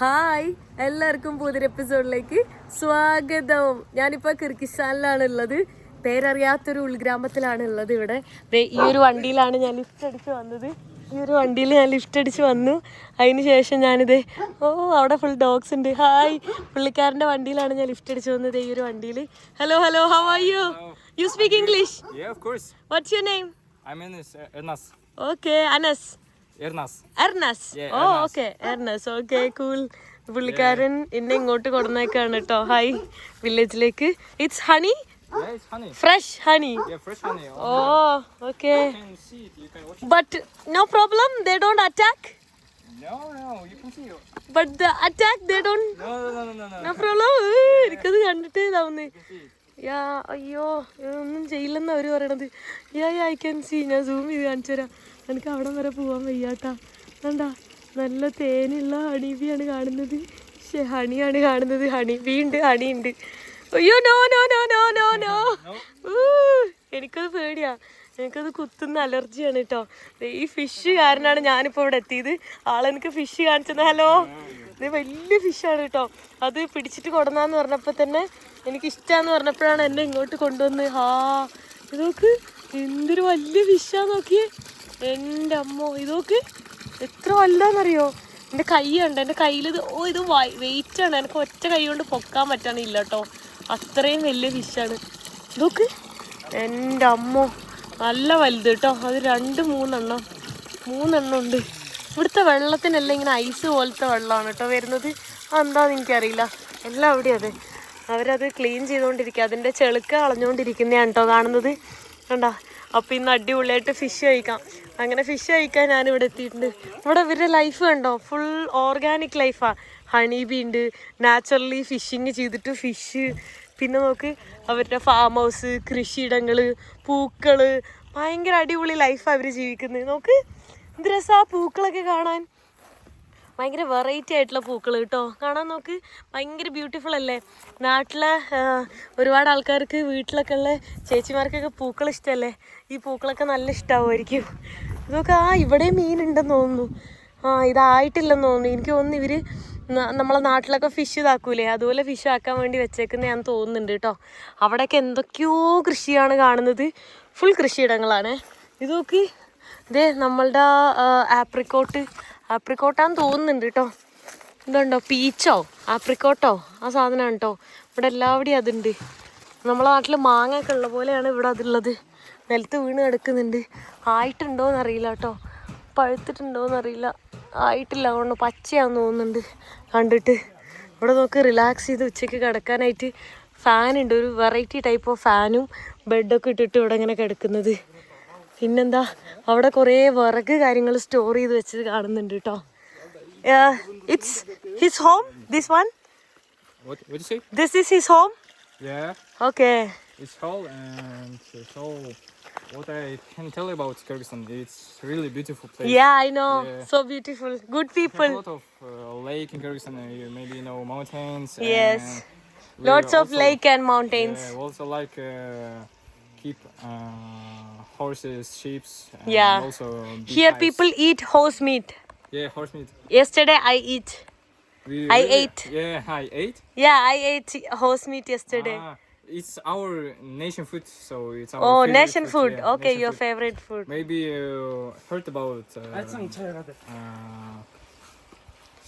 Hi, എല്ലാവർക്കും പുതിയൊരു എപ്പിസോഡിലേക്ക് സ്വാഗതം. ഞാനിപ്പോൾ കിർഗിസ്ഥാനിലാണ് ഉള്ളത്. പേരറിയാത്തൊരു ഉൾഗ്രാമത്തിലാണ് ഉള്ളത്. ഇവിടെ ഈ ഒരു വണ്ടിയിലാണ് ഞാൻ ലിഫ്റ്റ് അടിച്ച് വന്നത്. ലിഫ്റ്റ് അടിച്ച് വന്നു. അതിന് ശേഷം ഞാനിത് അവിടെ ഫുൾ ഡോഗ്സ് ഉണ്ട്. ഹായ്, പുള്ളിക്കാരൻ്റെ വണ്ടിയിലാണ് ഞാൻ ലിഫ്റ്റ് അടിച്ച് വന്നത്. ഈ ഒരു വണ്ടിയിൽ. Hello hello, how are you? You speak English? Yeah, of course. What's your name? I'm Ernas. Okay, Anas. Ernas. Ernas. Yeah, oh Ernas. Okay, Ernas. Okay, cool. പുള്ളിക്കാരൻ എന്നെ ഇങ്ങോട്ട് കൊടുന്നേക്കാണ് കേട്ടോ. ഹായ്, വില്ലേജിലേക്ക്. It's honey, Yeah, it's honey. Fresh honey. Yeah, fresh honey. Oh okay, You can see it. You can watch it. But no problem, they don't attack. No, you can see it. But the attack they don't. No. No problem. എനിക്കത് കണ്ടിട്ട് ഇതാവുന്നേ. You can see it. യാ, അയ്യോ, ഒന്നും ചെയ്യില്ലെന്ന് അവർ പറയണത്. Yeah I can see. ഞാൻ zoom ചെയ്ത് കാണിച്ചു തരാം. എനിക്ക് അവിടം വരെ പോവാൻ വയ്യാട്ടാ. കണ്ടാ, നല്ല തേനുള്ള ഹണിബിയാണ് കാണുന്നത്. ഹണിയാണ് കാണുന്നത്. ഹണിബി ഉണ്ട്, ഹണി ഉണ്ട്. അയ്യോ, no no no no no no. എനിക്കത് പേടിയാ. എനിക്കത് കുത്തുന്ന അലർജിയാണ് കേട്ടോ. ഈ ഫിഷ് കാരനാണ് ഞാനിപ്പോൾ ഇവിടെ എത്തിയത്. ആളെനിക്ക് ഫിഷ് കാണിച്ചത്. ഹലോ, ഇത് വലിയ ഫിഷാണ് കേട്ടോ. അത് പിടിച്ചിട്ട് കൊടുന്നാന്ന് പറഞ്ഞപ്പോൾ തന്നെ എനിക്കിഷ്ടമാന്ന് പറഞ്ഞപ്പോഴാണ് എന്നെ ഇങ്ങോട്ട് കൊണ്ടുവന്ന്. ഇതൊക്കെ എന്തൊരു വലിയ ഫിഷാന്ന് നോക്കിയേ. എൻ്റെ അമ്മോ, ഇതൊക്കെ എത്ര വലുതാന്നറിയോ. എൻ്റെ കൈ ഉണ്ട്, എൻ്റെ കയ്യിൽ ഇത് ഇത് വെയിറ്റാണ്. എനിക്ക് ഒറ്റ കൈ കൊണ്ട് പൊക്കാൻ പറ്റണില്ല കേട്ടോ. അത്രയും വലിയ ഫിഷാണ് ഇതൊക്കെ. എൻ്റെ അമ്മോ, നല്ല വലുത് കേട്ടോ. അത് 2-3 ഉണ്ട്. ഇവിടുത്തെ വെള്ളത്തിനെല്ലാം ഇങ്ങനെ ഐസ് പോലത്തെ വെള്ളമാണ് കേട്ടോ വരുന്നത്. അതെന്താന്ന് എനിക്കറിയില്ല. എല്ലാം അവിടെ അതെ, അവരത് ക്ലീൻ ചെയ്തുകൊണ്ടിരിക്കുക. അതിൻ്റെ ചെളുക്ക കളഞ്ഞുകൊണ്ടിരിക്കുന്നതാണ് കേട്ടോ കാണുന്നത്. കണ്ടാ. അപ്പോൾ ഇന്ന് അടിപൊളിയായിട്ട് ഫിഷ് കഴിക്കാം. അങ്ങനെ ഫിഷ് കഴിക്കാൻ ഞാനിവിടെ എത്തിയിട്ടുണ്ട്. ഇവിടെ ഇവരുടെ ലൈഫ് കണ്ടോ, ഫുൾ ഓർഗാനിക് ലൈഫാണ്. ഹണി ബീ ഉണ്ട്, നാച്ചുറലി ഫിഷിങ് ചെയ്തിട്ട് ഫിഷ്. പിന്നെ നോക്ക്, അവരുടെ ഫാം ഹൗസ്, കൃഷിയിടങ്ങൾ, പൂക്കൾ, ഭയങ്കര അടിപൊളി ലൈഫാണ് അവർ ജീവിക്കുന്നത്. നോക്ക്, എന്ത് രസമാണ് പൂക്കളൊക്കെ കാണാൻ. ഭയങ്കര വെറൈറ്റി ആയിട്ടുള്ള പൂക്കൾ കേട്ടോ കാണാൻ. നോക്ക്, ഭയങ്കര ബ്യൂട്ടിഫുൾ അല്ലേ. നാട്ടിലെ ഒരുപാട് ആൾക്കാർക്ക്, വീട്ടിലൊക്കെ ഉള്ള ചേച്ചിമാർക്കൊക്കെ പൂക്കൾ ഇഷ്ടമല്ലേ. ഈ പൂക്കളൊക്കെ നല്ല ഇഷ്ടമാവുമായിരിക്കും. ഇതൊക്കെ ഇവിടെ മീനുണ്ടെന്ന് തോന്നുന്നു. ഇതായിട്ടില്ലെന്ന് തോന്നുന്നു. എനിക്ക് തോന്നുന്നു ഇവർ നമ്മളെ നാട്ടിലൊക്കെ ഫിഷ് ഇതാക്കൂലേ, അതുപോലെ ഫിഷ് ആക്കാൻ വേണ്ടി വെച്ചേക്കുന്നത് ഞാൻ തോന്നുന്നുണ്ട് കേട്ടോ. അവിടെയൊക്കെ എന്തൊക്കെയോ കൃഷിയാണ് കാണുന്നത്. ഫുൾ കൃഷിയിടങ്ങളാണ്. ഇതൊക്കെ ഇതേ നമ്മളുടെ ആപ്രിക്കോട്ടാന്ന് തോന്നുന്നുണ്ട് കേട്ടോ. ഇതുണ്ടോ, പീച്ചോ ആപ്രിക്കോട്ടോ ആ സാധനമാണ് കേട്ടോ. ഇവിടെ എല്ലാവിടെയും അതുണ്ട്. നമ്മളെ നാട്ടിൽ മാങ്ങയൊക്കെ ഉള്ള പോലെയാണ് ഇവിടെ അതുള്ളത്. നിലത്ത് വീണ് കിടക്കുന്നുണ്ട്. ആയിട്ടുണ്ടോയെന്നറിയില്ല കേട്ടോ, പഴുത്തിട്ടുണ്ടോയെന്നറിയില്ല. ആയിട്ടില്ല, അതുകൊണ്ട് പച്ചയാണെന്ന് തോന്നുന്നുണ്ട് കണ്ടിട്ട്. ഇവിടെ നോക്ക്, റിലാക്സ് ചെയ്ത് ഉച്ചയ്ക്ക് കിടക്കാനായിട്ട് ഫാനുണ്ട്. ഒരു വെറൈറ്റി ടൈപ്പ് ഓഫ് ഫാനും ബെഡൊക്കെ ഇട്ടിട്ട് ഇവിടെ ഇങ്ങനെ കിടക്കുന്നത്. പിന്നെന്താ, അവിടെ കുറേ വിറക് കാര്യങ്ങൾ സ്റ്റോർ ചെയ്ത് വെച്ചത് കാണുന്നുണ്ട് കേട്ടോ. It's his home, this one. What you say? This is his home? Yeah. Okay. It's whole, and so what I can tell you about Kyrgyzstan, it's really beautiful place. Yeah, I know. Yeah. So beautiful. Good We have people. a lot of lake in Kyrgyzstan. You maybe know mountains. Yes. And we Lots of also- lake and mountains. Yeah, we also like keep horses, sheep. Yeah. Also Here beehives. people eat horse meat. Yeah, horse meat. Yesterday I ate. I ate. Yeah, I ate. Yeah, I ate horse meat yesterday. It's our nation food, so it's our Oh, favorite nation food. Yeah, Okay, nation your food. favorite food. Maybe you heard about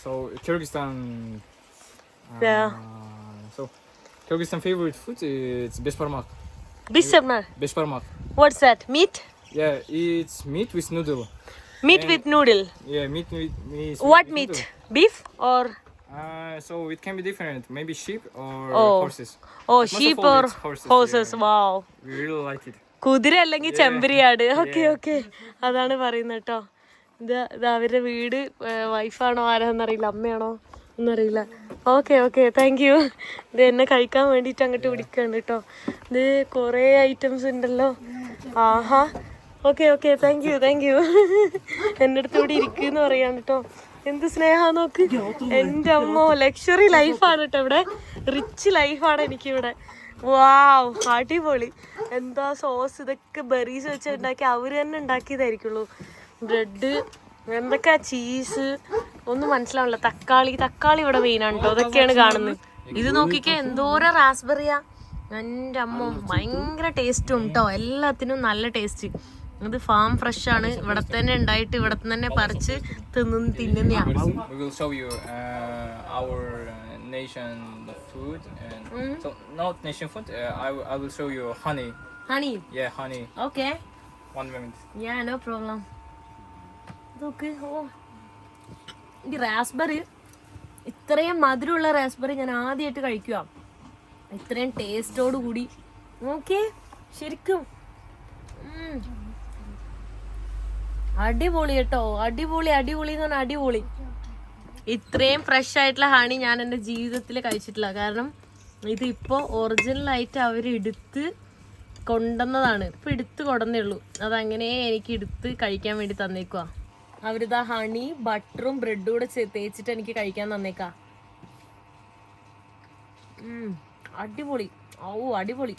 so Kyrgyzstan. Yeah. So Kyrgyzstan favorite food is beshparmak. Bishamar. Beshparmak. What's that? Meat? Yeah, it's meat with noodle. Meat with noodle. Yeah, meat with What with meat? noodle. Beef or? So it can be different. Maybe sheep or Oh. horses. Oh, Most of sheep all, or it's horses, horses. yeah. Wow. We really like it. കുതിര അല്ലെങ്കിൽ ചെമ്പരിയാട്. Okay Yeah. Okay, അതാണ് പറയുന്നത് കേട്ടോ. ഇത് അവരുടെ വീട്. വൈഫാണോ ആരാന്നറിയില്ല, അമ്മയാണോ ഒന്നറിയില്ല. Okay okay, thank you. ഇത് എന്നെ കഴിക്കാൻ വേണ്ടിയിട്ട് അങ്ങോട്ട് പിടിക്കുകയാണ് കേട്ടോ. ഇത് കുറേ ഐറ്റംസ് ഉണ്ടല്ലോ. ആഹാ, okay okay, thank you thank you. എൻ്റെ അടുത്ത് ഇവിടെ ഇരിക്കുമെന്ന് പറയാണ് കേട്ടോ. എന്ത് സ്നേഹാ നോക്ക്. എൻ്റെ അമ്മോ, ലക്ഷറി ലൈഫാണ് കേട്ടോ ഇവിടെ. റിച്ച് ലൈഫാണ് എനിക്കിവിടെ. വാവ്, അടിപൊളി. എന്താ സോസ്, ഇതൊക്കെ ബെറീസ് വെച്ച് ഉണ്ടാക്കി അവർ തന്നെ ഉണ്ടാക്കിയതായിരിക്കുള്ളൂ. ബ്രെഡ് എന്തൊക്കെയാ ചീസ് ഒന്നും മനസ്സിലാവില്ല. തക്കാളി ഇവിടെ മെയിനാണ് കേട്ടോ. അതൊക്കെയാണ് കാണുന്നത്. ഇത് നോക്കിക്കേ, എന്തോരം റാസ്ബെറിയാ. എൻ്റെ അമ്മ, ഭയങ്കര ടേസ്റ്റും കേട്ടോ. എല്ലാത്തിനും നല്ല ടേസ്റ്റ്. ഇത് ഫാം ഫ്രഷ് ആണ്, ഇവിടെ തന്നെ ഉണ്ടായിട്ട് ഇവിടെ തന്നെ പറിച്ച് തിന്നുന്നതാണ്. We will show you our nation food. So not nation food. I will show you honey. Honey? Yeah, honey. Okay. 1 minute. Yeah, no problem. നോക്ക്, ഓ ഈ റാസ്ബെറി, ഇത്രയും മധുരമുള്ള റാസ്ബെറി ഞാൻ ആദ്യമായിട്ട് കഴിക്കുക. ഇത്രയും ടേസ്റ്റോട് കൂടി. ഓക്കെ, ശരിക്കും അടിപൊളി കേട്ടോ. അടിപൊളി എന്ന് പറഞ്ഞാൽ അടിപൊളി. ഇത്രയും ഫ്രഷ് ആയിട്ടുള്ള ഹണി ഞാൻ എൻ്റെ ജീവിതത്തിൽ കഴിച്ചിട്ടില്ല. കാരണം ഇതിപ്പോൾ ഒറിജിനലായിട്ട് അവർ എടുത്ത് കൊണ്ടുവന്നതാണ്. ഇപ്പം എടുത്ത് കൊണ്ടുവന്നേ ഉള്ളൂ. അതങ്ങനെ എനിക്ക് എടുത്ത് കഴിക്കാൻ വേണ്ടി തന്നേക്കുക. അവരിതാ ഹണി ബട്ടറും ബ്രെഡും കൂടെ തേച്ചിട്ട് എനിക്ക് കഴിക്കാൻ തന്നേക്കാ. അടിപൊളി. ഓ അടിപൊളി.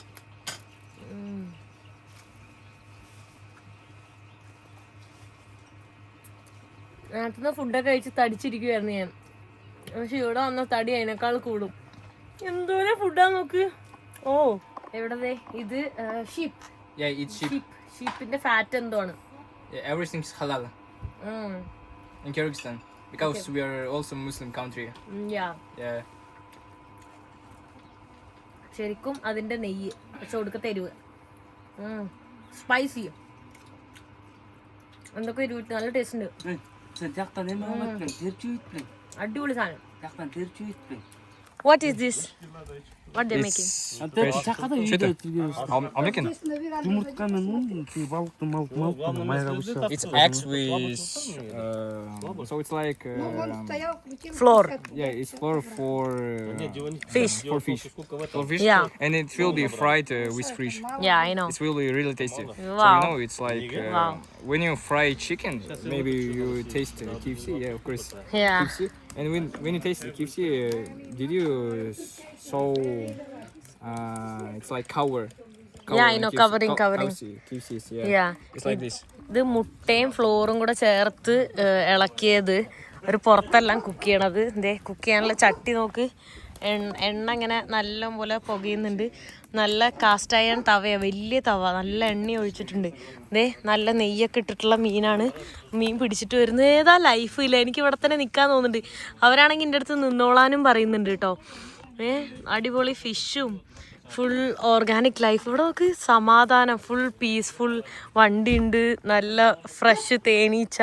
നാട്ടിൽ ഫുഡൊക്കെ കഴിച്ച് തടിച്ചിരിക്കുവായിരുന്നു ഞാൻ. പക്ഷെ ഇവിടെ വന്ന തടി അതിനേക്കാൾ കൂടും. എന്തോരം ഫുഡാ നോക്ക്. ഓ എവിടെ ഇത് ഷീപ്പ്. Yeah, it's sheep. ഷീപ്പിന്റെ ഫാറ്റ് എന്തോ ആണ്. Yeah, everything's halal in Kyrgyzstan because we are also Muslim country. Yeah. ശരിക്കും അതിന്റെ നെയ്യ് പക്ഷെ കൊടുക്ക തരുവ്. സ്പൈസി എന്തൊക്കെ ഇരുവിട്ട് നല്ല ടേസ്റ്റ് ഉണ്ട്. അടിപൊളി സാധനം. What is this? What they making? American. It's eggs with so it's like Flour. yeah, it's flour for Fish. For fish. Yeah. And it will be fried with fish. Yeah, I know. It will be really tasty. So Wow. you know, it's like when you fry chicken, maybe you taste KFC. Yeah, of course. Yeah. KFC. And when you taste KFC, did you saw it's like cover? Yeah, I know, covering. KFC's, yeah. Yeah. It's like this. ഇത് മുട്ടയും ഫ്ലോറും കൂടെ ചേർത്ത് ഇളക്കിയത്. ഒരു പുറത്തെല്ലാം cook ചെയ്യണത്. എന്തേ cook ചെയ്യാനുള്ള ചട്ടി നോക്ക്. എണ്ണ ഇങ്ങനെ നല്ല പോലെ പുകയുന്നുണ്ട്. നല്ല കാസ്റ്റ് അയൺ തവയാണ്, വലിയ തവ. നല്ല എണ്ണ ഒഴിച്ചിട്ടുണ്ട്. ദേ നല്ല നെയ്യൊക്കെ ഇട്ടിട്ടുള്ള മീനാണ്. മീൻ പിടിച്ചിട്ട് വരുന്നത്. ഏതാ ലൈഫില്ല, എനിക്ക് ഇവിടെ തന്നെ നിൽക്കാൻ തോന്നുന്നുണ്ട്. അവരാണെങ്കിൽ എൻ്റെ അടുത്ത് നിന്നോളാനും പറയുന്നുണ്ട് കേട്ടോ. അടിപൊളി ഫിഷും ഫുൾ ഓർഗാനിക് ലൈഫ്. ഇവിടെ നോക്ക്, സമാധാനം, ഫുൾ പീസ്ഫുൾ. വണ്ടി ഉണ്ട്, നല്ല ഫ്രഷ് തേനീച്ച.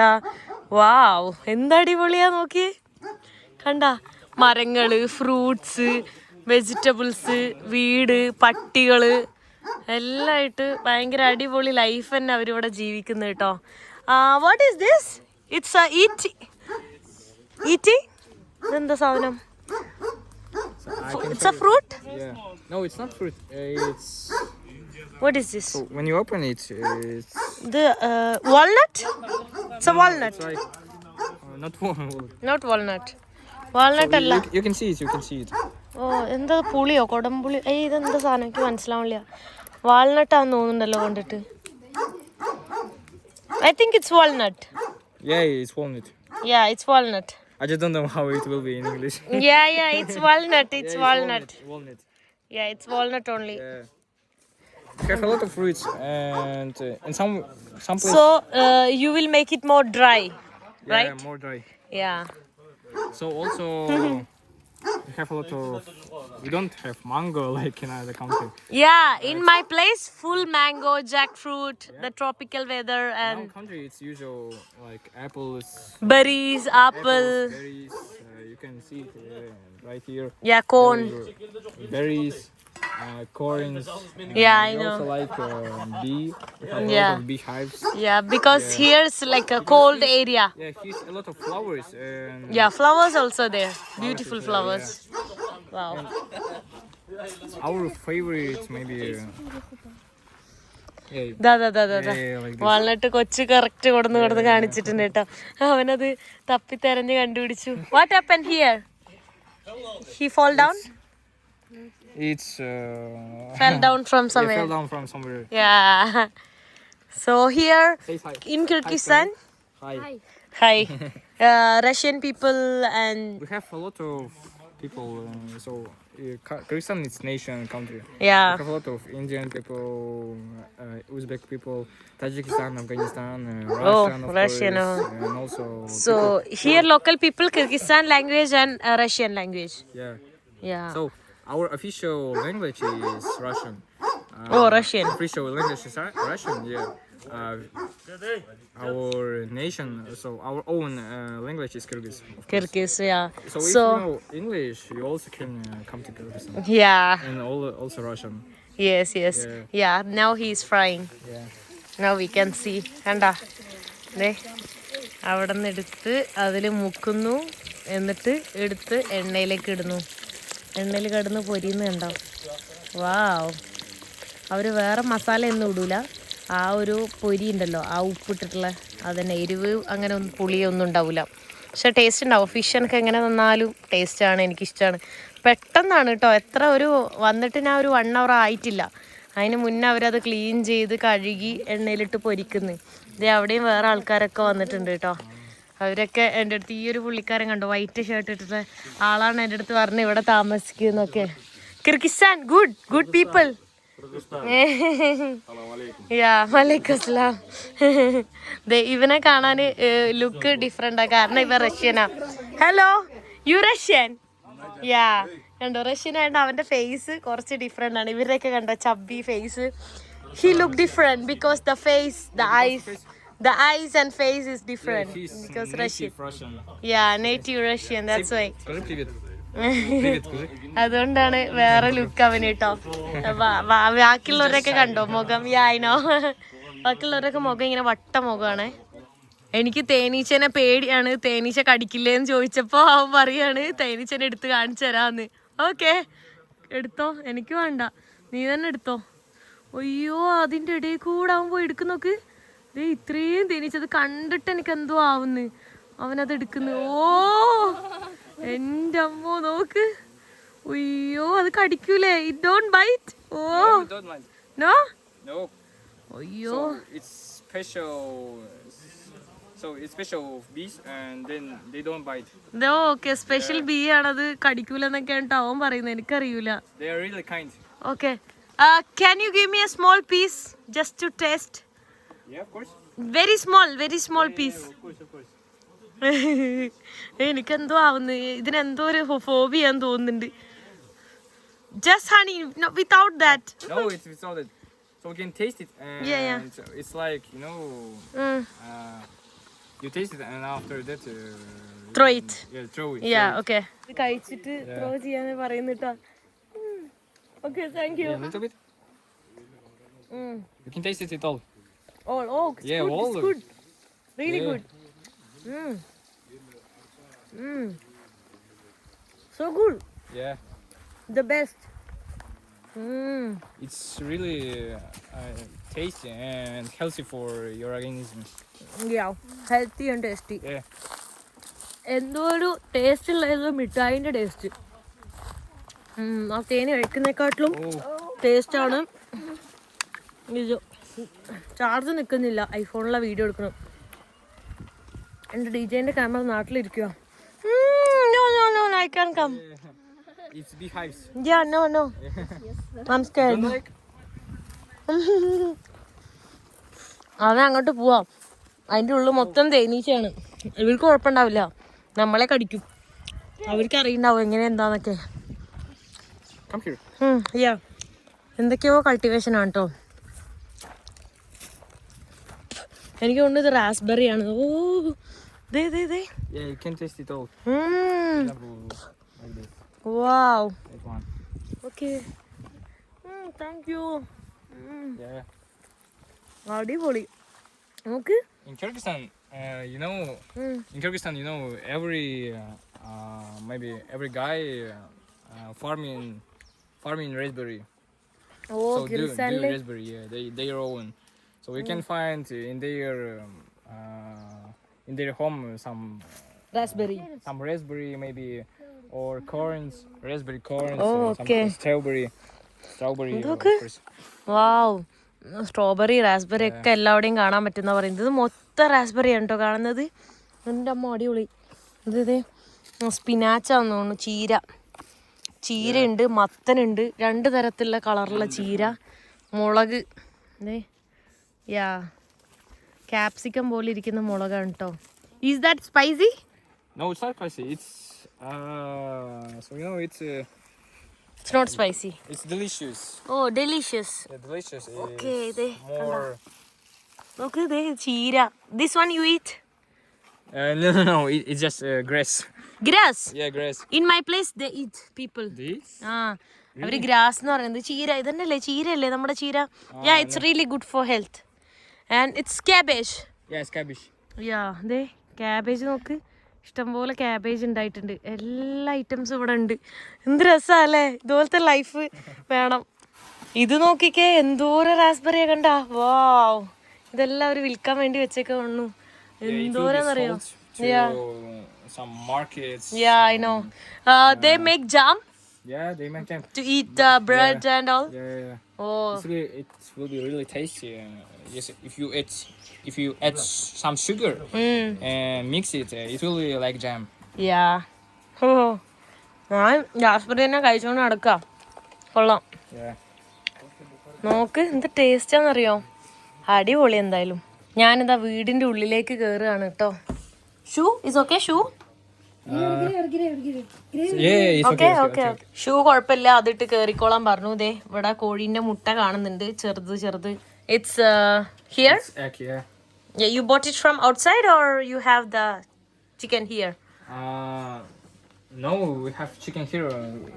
വാവ്, എന്തടിപൊളിയാ നോക്കി. കണ്ട മരങ്ങള്, ഫ്രൂട്ട്സ്, വെജിറ്റബിൾസ്, വീട്, പട്ടികള് എല്ലാമായിട്ട് ഭയങ്കര അടിപൊളി ലൈഫ് തന്നെ അവരിവിടെ ജീവിക്കുന്നത് കേട്ടോ. What is this? ഇറ്റ്സ് ഈറ്റി. ഇതെന്താ സാധനം? It's a fruit? Yeah. No, it's not fruit. It's. What is this? So when you open it, it's. The walnut? It's a walnut. It's like not walnut. Not walnut. Walnut അല്ല. You can see it. You can see it. ഓ എന്താ പുളിയോ കൊടംപുളി? ഇതെന്താ സാധനം എനിക്ക് മനസ്സിലാവില്ല. വാൾനട്ടാന്ന് തോന്നുന്നുണ്ടല്ലോ കണ്ടിട്ട്. I think it's walnut. Yeah, it's walnut. Yeah, it's walnut. I just don't know how it will be in English. Yeah, it's walnut. It's walnut. Walnut. Yeah, it's walnut only. Yeah. We have a lot of fruits and some places. So you will make it more dry, right? Yeah, more dry. Yeah. So also we have a lot of. We don't have mango like in other country. Yeah, in my place, full mango, jackfruit, the tropical weather, In and our country, it's usual like apples, berries, apple. berries. You can see it right here. Yeah, corn. Berries, corns. Yeah, I We know. also like bee. We have a Yeah. lot of beehives. Yeah, because here's like a cold area. Yeah, here's a lot of flowers. Yeah, flowers also there. Beautiful flowers. Wow. Our favorite maybe. Yeah. ദാ Yeah, like this. Walnut കൊച്ചു correct കൊടുന്ന് കാണിച്ചിട്ടുണ്ട് കേട്ടോ. അവനത് തപ്പിത്തെരഞ്ഞ് കണ്ടുപിടിച്ചു. What happen here? He fall down? It's Fell down from yeah, somewhere. fell down from somewhere. Yeah. So here Say hi. in Kyrgyzstan, Hi. Hi. Russian people and We have a lot of people. So Kyrgyzstan is nation country. yeah. We have a lot of Indian people, Uzbek people, Tajikistan, Afghanistan, Russian, of Russian, course, and also So here local people Kyrgyzstan language and Russian language. yeah. Yeah. So our official language is Russian. Russian. Official language is Russian. Yeah. Our nation, so our own language is Kyrgyz. Of course. Kyrgyz, yeah. So if you know English, you also can come to Kyrgyzstan. Yeah. And also Russian. Yes, yes. Yeah. Yeah, now he is frying. Yeah. Now we can see. കണ്ടാ ദേ അവിടെ നിന്ന് എടുത്ത് അതിൽ മുക്കുന്നു എന്നിട്ട് എടുത്ത് എണ്ണയിലേക്ക് ഇടുന്നു. എണ്ണയിൽ കിടന്ന് പൊരിയുന്ന കണ്ടോ. വാവ്. അവർ വേറെ മസാല ഒന്നും ഇടൂല. ആ ഒരു പൊരി ഉണ്ടല്ലോ, ആ ഉപ്പിട്ടിട്ടുള്ള അതന്നെ, എരിവ് അങ്ങനെ ഒന്നും പുളിയൊന്നും ഉണ്ടാവില്ല. പക്ഷെ ടേസ്റ്റ് ഉണ്ടാവും. ഫിഷ് എനിക്ക് എങ്ങനെ തന്നാലും ടേസ്റ്റാണ്, എനിക്കിഷ്ടമാണ്. പെട്ടെന്നാണ് കേട്ടോ. എത്ര ഒരു വന്നിട്ട് ഞാൻ ഒരു 1 hour ആയിട്ടില്ല. അതിന് മുന്നേ അവരത് ക്ലീൻ ചെയ്ത് കഴുകി എണ്ണയിലിട്ട് പൊരിക്കുന്നു. ഇതേ അവിടെയും വേറെ ആൾക്കാരൊക്കെ വന്നിട്ടുണ്ട് കേട്ടോ. അവരൊക്കെ എൻ്റെ അടുത്ത്, ഈ ഒരു പുള്ളിക്കാരൻ കണ്ടോ, വൈറ്റ് ഷർട്ട് ഇട്ടിട്ട് ആളാണ് എൻ്റെ അടുത്ത് പറഞ്ഞ് ഇവിടെ താമസിക്കുന്നൊക്കെ. Kyrgyzstan good good people. വലൈക്കുസ്സലാം. ഇവനെ കാണാൻ ലുക്ക് ഡിഫറെൻ്റാ, കാരണം ഇവ റഷ്യനാ. Hello, you Russian? യാ, കണ്ടോ റഷ്യൻ ആയതുകൊണ്ട് അവൻ്റെ ഫേസ് കുറച്ച് ഡിഫറെൻ്റ് ആണ്. ഇവരുടെയൊക്കെ കണ്ടോ chubby face. He look different because the face, the eyes and face is different because Russian. Yeah, native Russian, that's why. അതുകൊണ്ടാണ് വേറെ ലുക്ക് അവന് കേട്ടോ. ബാക്കിയുള്ളവരൊക്കെ കണ്ടോ മുഖം? യായിനോ, ബാക്കിയുള്ളവരൊക്കെ മുഖം ഇങ്ങനെ വട്ട മുഖമാണ്. എനിക്ക് തേനീച്ചനെ പേടിയാണ്, തേനീച്ച കടിക്കില്ലേന്ന് ചോദിച്ചപ്പോൾ അവൻ പറയാണ് തേനീച്ചനെ എടുത്ത് കാണിച്ചു തരാന്ന്. ഓക്കെ, എടുത്തോ, എനിക്ക് വേണ്ട, നീ തന്നെ എടുത്തോ. അയ്യോ, അതിൻ്റെ ഇടയിൽ കൂടെ അവൻ പോയി എടുക്കുന്നോക്ക്. ഇത്രയും തേനീച്ചത് കണ്ടിട്ട് എനിക്ക് എന്തോ ആവുന്നു. അവനത് എടുക്കുന്നു. ഓ എൻ്റെ അമ്മോ, നോക്ക്. അയ്യോ, അത് കടിക്കൂലേ? It don't bite. Oh no No. അയ്യോ. It's special. So it's special bees and then they don't bite. Okay, special bee ആണത്, കടിക്കൂലെന്നൊക്കെയാണ് കേട്ടോ അവൻ പറയുന്നത്, എനിക്കറിയൂല. They are really kind. Okay, can you give me a small piece just to taste? Yeah, of course. Very small piece. Of course. എനിക്കെന്തോ ആവുന്നു, ഇതിനെന്തോ ഒരു ഫോബിയാന്ന് തോന്നുന്നുണ്ട്. Just honey, no, without that. No, it's without it. So we can taste it and Yeah. it's like, you know, you taste it and after that Throw it. Yeah, throw it. Yeah, okay. ഇത് കഴിച്ചിട്ട് throw ചെയ്യാന്ന് പറയുന്നിട്ടാ. Okay, thank you. Yeah, a little bit. You can taste it all. Oh, it's Yeah, good. all It's of good. Really Yeah. good. So good. Yeah. The best. It's really tasty and healthy for your organism. Yeah, healthy and tasty. Yeah. എന്തോ ഒരു taste ഉള്ള മിഠായിൻ്റെ taste. ആ തേന് കഴിക്കുന്നേക്കാട്ടിലും ടേസ്റ്റാണ് ഇത്. Charge നിൽക്കുന്നില്ല, ഐഫോണിലെ video എടുക്കണം. എൻ്റെ DJൻ്റെ camera നാട്ടിലിരിക്കുക. No, I can't come. It's beehives. Yeah, no. I'm scared. Don't like? അവൻ അങ്ങോട്ട് പോവാം. അതിൻ്റെ ഉള്ളിൽ മൊത്തം തേനീച്ചയാണ്. ഇവർക്ക് കുഴപ്പമുണ്ടാവില്ല, നമ്മളെ കടിക്കും. അവർക്ക് അറിയണ്ടാവും എങ്ങനെ എന്താന്നൊക്കെ. Come here. യാ, എന്തൊക്കെയോ കൾട്ടിവേഷൻ ആണ് കേട്ടോ. എനിക്ക് തോന്നുന്നു ഇത് റാസ്ബെറി ആണ്. ഓ ദേ. Yeah, you can taste it all. Like this. Wow. That one. Okay. Thank you. Yeah. അടിപൊളി. നോക്ക്. In Kyrgyzstan, in Kyrgyzstan, maybe every guy farming raspberry. Oh, So do കിർഗിസ്ഥാനില് raspberry, yeah, they own. So we can find in their home some raspberry. raspberry maybe or raspberry corns, Oh, okay. some strawberry. Of course. Wow, strawberry raspberry ഒക്കെ എല്ലാവിടെയും കാണാൻ പറ്റുന്ന പറയുന്നത്. ഇത് മൊത്തം raspberry ആണ് കേട്ടോ കാണുന്നത്. എൻ്റെ അമ്മ അടിപൊളി. ഇത് സ്പിനാച്ചാന്ന് തോന്നുന്നു. ചീരയുണ്ട്, മത്തനുണ്ട്, 2 തരത്തിലുള്ള കളറുള്ള ചീര, മുളക്. യാ ക്യാപ്സിക്കം പോലെ ഇരിക്കുന്ന മുളകാണ് കേട്ടോ. Is that spicy? No, it's not spicy. It's so you know It's not spicy. it's delicious. Oh, delicious. Yeah, delicious. Okay, they More. നോക്ക് ദേ ചീര. This one you eat? No. It's just grass. Grass. Yeah, grass. In my place they eat people. This? അവര് grass എന്ന് പറയുന്നത് ചീര. ഇതന്നല്ലേ ചീരയല്ലേ നമ്മുടെ ചീര? Yeah, it's really good for health. And it's cabbage. Yeah, it's cabbage. Yeah, they cabbage നോക്ക്. ഇഷ്ടംപോലെ cabbage ഉണ്ടായിട്ടുണ്ട്. എല്ലാ ഐറ്റംസും ഇവിടെ ഉണ്ട്. എന്ത് രസമല്ലേ? ഇതുപോലത്തെ ലൈഫ് വേണം. ഇത് നോക്കിക്കേ, എന്തോരം റാസ്ബെറിയെ കണ്ടാ. വാവ്, ഇതെല്ലാം അവർ വിൽക്കാൻ വേണ്ടി വെച്ചേക്കെ വന്നു. എന്തോരാന്നറിയോ? Some markets. Yeah, I know. They make jam Yeah, they make them. to eat bread and all. Yeah. Oh, It will be really tasty. Yes, if you add some sugar and mix it, it will be like jam. yeah. Oh, ഞാൻ raspberry തന്നെ കഴിച്ചോണ്ട് നടക്കാം. കൊള്ളാം. Yeah. നോക്ക് എന്ത് ടേസ്റ്റാന്നറിയോ? അടിപൊളി. എന്തായാലും ഞാനിതാ വീടിന്റെ ഉള്ളിലേക്ക് കയറുകയാണ് കേട്ടോ. Shoe is okay? Shoe Yeah, it's okay okay. Shoe കുഴപ്പമില്ല, അതിട്ട് കയറിക്കോളാൻ പറഞ്ഞു. ദേ ഇവിടെ കോഴീന്റെ മുട്ട കാണുന്നുണ്ട്, ചെറുത്. It's here. It's egg, yeah. Yeah, you bought it from outside or you have the chicken here? No, we have chicken here,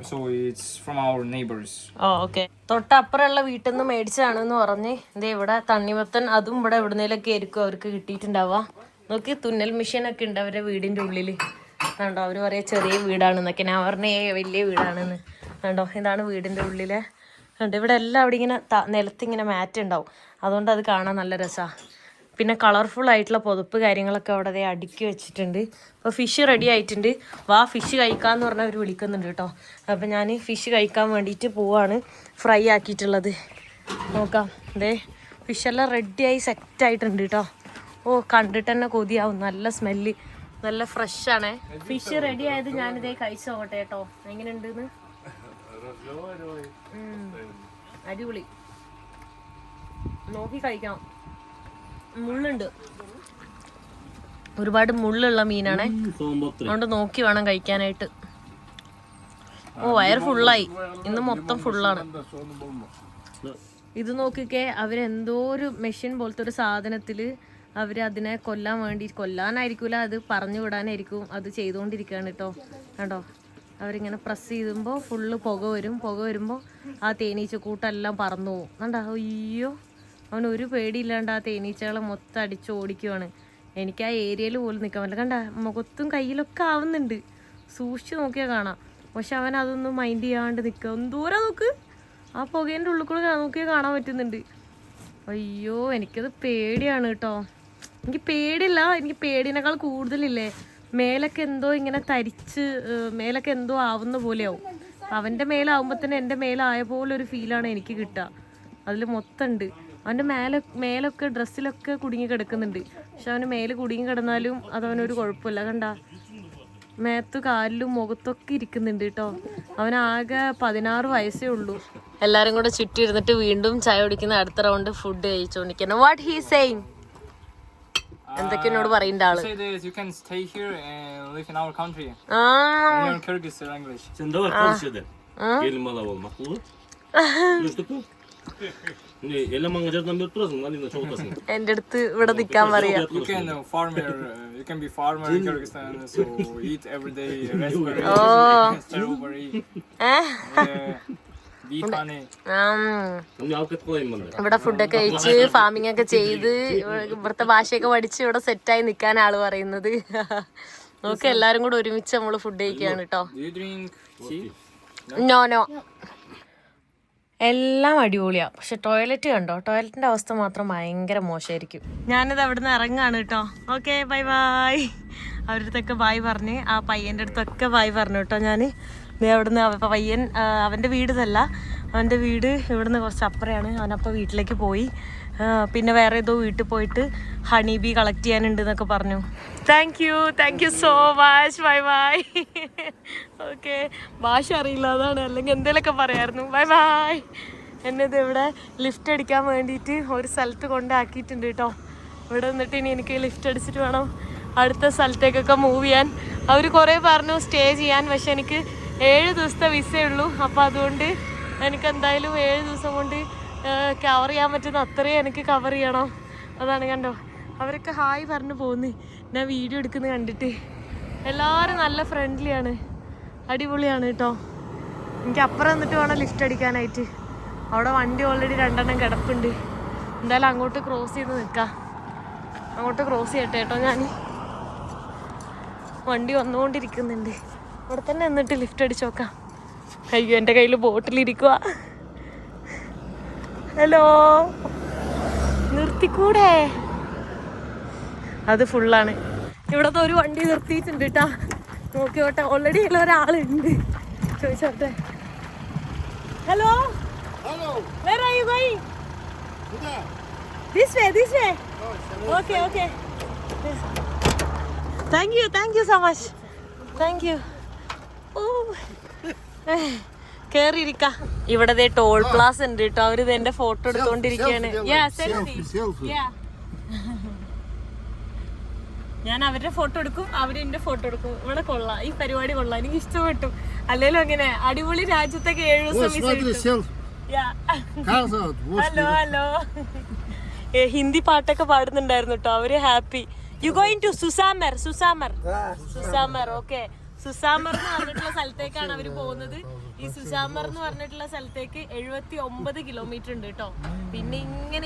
so it's from our neighbors. Oh, okay. തൊട്ടപ്പുറമുള്ള വീട്ടിൽ നിന്ന് മേടിച്ചതാണെന്ന് പറഞ്ഞ് ദേ ഇവിടെ തണ്ണിമത്തൻ, അതും ഇവിടെ എവിടുന്നേലൊക്കെ ആയിരിക്കും അവർക്ക് കിട്ടിയിട്ടുണ്ടാവുക. നോക്ക്, തുന്നൽ മെഷീനൊക്കെ ഉണ്ട് അവരുടെ വീടിൻ്റെ ഉള്ളിൽ. കണ്ടോ, അവർ പറയാ ചെറിയ വീടാണെന്നൊക്കെ. ഞാൻ പറഞ്ഞേ വലിയ വീടാണെന്ന്. കണ്ടോ, ഇതാണ് വീടിൻ്റെ ഉള്ളിലെ. കണ്ടോ, ഇവിടെ എല്ലാം അവിടെ ഇങ്ങനെ നിലത്തിങ്ങനെ മാറ്റ് ഉണ്ടാവും. അതുകൊണ്ട് അത് കാണാൻ നല്ല രസമാണ്. പിന്നെ കളർഫുൾ ആയിട്ടുള്ള പുതപ്പ് കാര്യങ്ങളൊക്കെ അവിടെ ദേ അടുക്കി വെച്ചിട്ടുണ്ട്. അപ്പോൾ ഫിഷ് റെഡി ആയിട്ടുണ്ട്. വാ ഫിഷ് കഴിക്കാമെന്ന് പറഞ്ഞാൽ അവർ വിളിക്കുന്നുണ്ട് കേട്ടോ. അപ്പം ഞാൻ ഫിഷ് കഴിക്കാൻ വേണ്ടിയിട്ട് പോവാണ്. ഫ്രൈ ആക്കിയിട്ടുള്ളത് നോക്കാം. ദേ ഫിഷെല്ലാം റെഡിയായി സെറ്റായിട്ടുണ്ട് കേട്ടോ. ഓ, കണ്ടിട്ട് തന്നെ കൊതിയാവും. നല്ല സ്മെല്ല്, നല്ല ഫ്രഷാണ്. ഫിഷ് റെഡി ആയത് ഞാനിതേ കഴിച്ചു നോക്കട്ടെ കേട്ടോ, എങ്ങനെയുണ്ടെന്ന്. അടിപൊളി, നോക്കി കഴിക്കാം. മുള്ളുണ്ട്, ഒരുപാട് മുള്ളുള്ള മീനാണ്, അതുകൊണ്ട് നോക്കി വേണം കഴിക്കാനായിട്ട്. ഓ, വയറ് ഫുള്ളായി, ഇന്ന് മൊത്തം ഫുള്ളാണ്. ഇത് നോക്കിക്കേ, അവരെന്തോ ഒരു മെഷീൻ പോലത്തെ ഒരു സാധനത്തിൽ അവർ അതിനെ കൊല്ലാൻ വേണ്ടി, കൊല്ലാനായിരിക്കില്ല, അത് പറഞ്ഞു വിടാനായിരിക്കും, അത് ചെയ്തുകൊണ്ടിരിക്കുകയാണ് കേട്ടോ. കണ്ടോ, അവരിങ്ങനെ പ്രസ് ചെയ്യുമ്പോൾ ഫുള്ള് പുക വരും. പുക വരുമ്പോൾ ആ തേനീച്ചക്കൂട്ടെല്ലാം പറന്നു പോകും. കണ്ടോ, അയ്യോ, അവനൊരു പേടിയില്ലാണ്ട് ആ തേനീച്ചകളെ മൊത്തം അടിച്ച് ഓടിക്കുവാണ്. എനിക്ക് ആ ഏരിയയിൽ പോലും നിൽക്കാൻ പറ്റില്ല. കണ്ട, മുഖത്തും കയ്യിലൊക്കെ ആവുന്നുണ്ട്, സൂക്ഷിച്ച് നോക്കിയാൽ കാണാം. പക്ഷെ അവൻ അതൊന്നും മൈൻഡ് ചെയ്യാണ്ട് നിൽക്കുക. എന്തോരം നോക്ക്, ആ പുകേൻ്റെ ഉള്ളിൽ കൂടെ നോക്കിയാൽ കാണാൻ പറ്റുന്നുണ്ട്. അയ്യോ, എനിക്കത് പേടിയാണ് കേട്ടോ. എനിക്ക് പേടിയില്ല, എനിക്ക് പേടിനേക്കാൾ കൂടുതലില്ലേ മേലൊക്കെ എന്തോ ഇങ്ങനെ തരിച്ച്, മേലൊക്കെ എന്തോ ആവുന്ന പോലെയാവും. അവൻ്റെ മേലാവുമ്പോൾ തന്നെ എൻ്റെ മേലായ പോലെ ഒരു ഫീലാണ് എനിക്ക് കിട്ടുക. അതിൽ മൊത്തം ഉണ്ട്. അവൻ്റെ മേലൊക്കെ ഡ്രസ്സിലൊക്കെ കുടുങ്ങി കിടക്കുന്നുണ്ട്. പക്ഷെ അവന് മേലെ കുടുങ്ങി കിടന്നാലും അതവനൊരു കുഴപ്പമില്ല. കണ്ട, മേത്തു കാലിലും മുഖത്തൊക്കെ ഇരിക്കുന്നുണ്ട് കേട്ടോ. അവനാകെ 16 വയസ്സേ ഉള്ളൂ. എല്ലാരും കൂടെ ചുറ്റി ഇരുന്നിട്ട് വീണ്ടും ചായ കുടിക്കുന്ന അടുത്ത റൗണ്ട് ഫുഡ് കഴിച്ചോണ്ടിരിക്കുന്നു. What he saying? എന്തൊക്കെ എന്നോട് പറയണ്ട ആള്. You can stay here and live in our country. In Kyrgyz language. Sen de var konuşuyordu. Gelin mala olmak bu. Düştük mü? Ne, eleman gacardan bir oturasın, malina çoğutasın. എന്റെ അടുത്ത് ഇവിടെ നിക്കാൻ പറയാ. You can you can be farmer in Kyrgyzstan, so eat every day raspberry, strawberry, beef honey. Onu alket koyayım bana. ഇവിടെ ഫുഡൊക്കെ കഴിച്ച് farming ഒക്കെ ചെയ്ത് ഇവിടുത്തെ ഭാഷയൊക്കെ പഠിച്ച് ഇവിടെ സെറ്റായി നിക്കാൻ ആള് പറയുന്നത്. നോക്ക്, എല്ലാരും കൂടെ ഒരുമിച്ച് നമ്മള് ഫുഡ് കഴിക്കുകയാണ് കേട്ടോ. Do you drink tea? No, എല്ലാം അടിപൊളിയാ. പക്ഷെ ടോയ്ലറ്റ് കണ്ടോ, ടോയ്ലറ്റിന്റെ അവസ്ഥ മാത്രം ഭയങ്കര മോശമായിരിക്കും. ഞാനിത് അവിടെ നിന്ന് ഇറങ്ങാണ് കേട്ടോ. Okay, bye bye. അവരുടെ അടുത്തൊക്കെ ബായ് പറഞ്ഞ്, ആ പയ്യൻ്റെ അടുത്തൊക്കെ ബായ് പറഞ്ഞു കേട്ടോ. ഞാൻ അവിടുന്ന് പയ്യൻ, അവൻ്റെ വീട് ഇതല്ല, അവൻ്റെ വീട് ഇവിടുന്ന് കുറച്ച് അപ്പുറയാണ്. അവനപ്പോൾ വീട്ടിലേക്ക് പോയി. പിന്നെ വേറെ ഏതോ വീട്ടിൽ പോയിട്ട് ഹണി ബി കളക്ട് ചെയ്യാനുണ്ട് എന്നൊക്കെ പറഞ്ഞു. Thank you so much. Bye bye. Okay, ഭാഷ അറിയില്ല അതാണ്, അല്ലെങ്കിൽ എന്തെങ്കിലുമൊക്കെ പറയായിരുന്നു. Bye bye. എന്നത് ഇവിടെ ലിഫ്റ്റ് അടിക്കാൻ വേണ്ടിയിട്ട് ഒരു സ്ഥലത്ത് കൊണ്ടാക്കിയിട്ടുണ്ട് കേട്ടോ. ഇവിടെ നിന്നിട്ട് ഇനി എനിക്ക് ലിഫ്റ്റ് അടിച്ചിട്ട് വേണം അടുത്ത സ്ഥലത്തേക്കൊക്കെ മൂവ് ചെയ്യാൻ. അവർ കുറേ പറഞ്ഞു സ്റ്റേ ചെയ്യാൻ, പക്ഷെ എനിക്ക് 7 ദിവസത്തെ വിസയേ ഉള്ളൂ. അപ്പോൾ അതുകൊണ്ട് എനിക്ക് എന്തായാലും 7 ദിവസം കൊണ്ട് കവർ ചെയ്യാൻ പറ്റുന്ന അത്രയും എനിക്ക് കവർ ചെയ്യണം. അതാണ് കണ്ടോ, അവരൊക്കെ ഹായ് പറഞ്ഞു പോകുന്നു ഞാൻ വീഡിയോ എടുക്കുന്നത് കണ്ടിട്ട്. എല്ലാവരും നല്ല ഫ്രണ്ട്ലിയാണ്, അടിപൊളിയാണ് കേട്ടോ. എനിക്ക് അപ്പുറം നിന്നിട്ട് വേണം ലിഫ്റ്റ് അടിക്കാനായിട്ട്. അവിടെ വണ്ടി ഓൾറെഡി 2 എണ്ണം കിടപ്പുണ്ട്. എന്തായാലും അങ്ങോട്ട് ക്രോസ് ചെയ്ത് നിൽക്കാം. അങ്ങോട്ട് ക്രോസ് ചെയ്യട്ടെ കേട്ടോ. ഞാൻ വണ്ടി വന്നുകൊണ്ടിരിക്കുന്നുണ്ട്. ഇവിടെ തന്നെ നിന്നിട്ട് ലിഫ്റ്റ് അടിച്ച് നോക്കാം. അയ്യോ, എൻ്റെ കയ്യിൽ ബോട്ടിലിരിക്കുക. ഹലോ, നിർത്തിക്കൂടെ? അത് ഫുള്ളാണ്. ഇവിടത്തെ ഒരു വണ്ടി നിർത്തിയിട്ടുണ്ട് കേട്ടാ. നോക്കിയോട്ടെ, ഓൾറെഡി ഒരാളുണ്ട്. ചോദിച്ചോട്ടെ. Hello, where are you going? This way. Okay. Thank you so much. Thank you. കേറിയിരിക്ക. ഇവിടെ ടോൾ പ്ലാസ ഉണ്ട് കേട്ടോ. അവര് എന്റെ ഫോട്ടോ എടുത്തോണ്ടിരിക്കുകയാണ്. ഞാൻ അവരുടെ ഫോട്ടോ എടുക്കും, അവര് എന്റെ ഫോട്ടോ എടുക്കും. ഇവിടെ കൊള്ളാം, ഈ പരിപാടി കൊള്ളാം, എനിക്ക് ഇഷ്ടപ്പെട്ടു. അല്ലേലും അങ്ങനെ അടിപൊളി രാജ്യത്തൊക്കെ 7 ദിവസം. ഹലോ. ഹിന്ദി പാട്ടൊക്കെ പാടുന്നുണ്ടായിരുന്നു കേട്ടോ. അവര് happy. You going to Susamyr. Okay, Susamyr എന്ന് പറഞ്ഞിട്ടുള്ള സ്ഥലത്തേക്കാണ് അവര് പോകുന്നത്. ഈ സുസാമർ എന്ന് പറഞ്ഞിട്ടുള്ള സ്ഥലത്തേക്ക് 79 കിലോമീറ്റർ ഉണ്ട് കേട്ടോ. പിന്നെ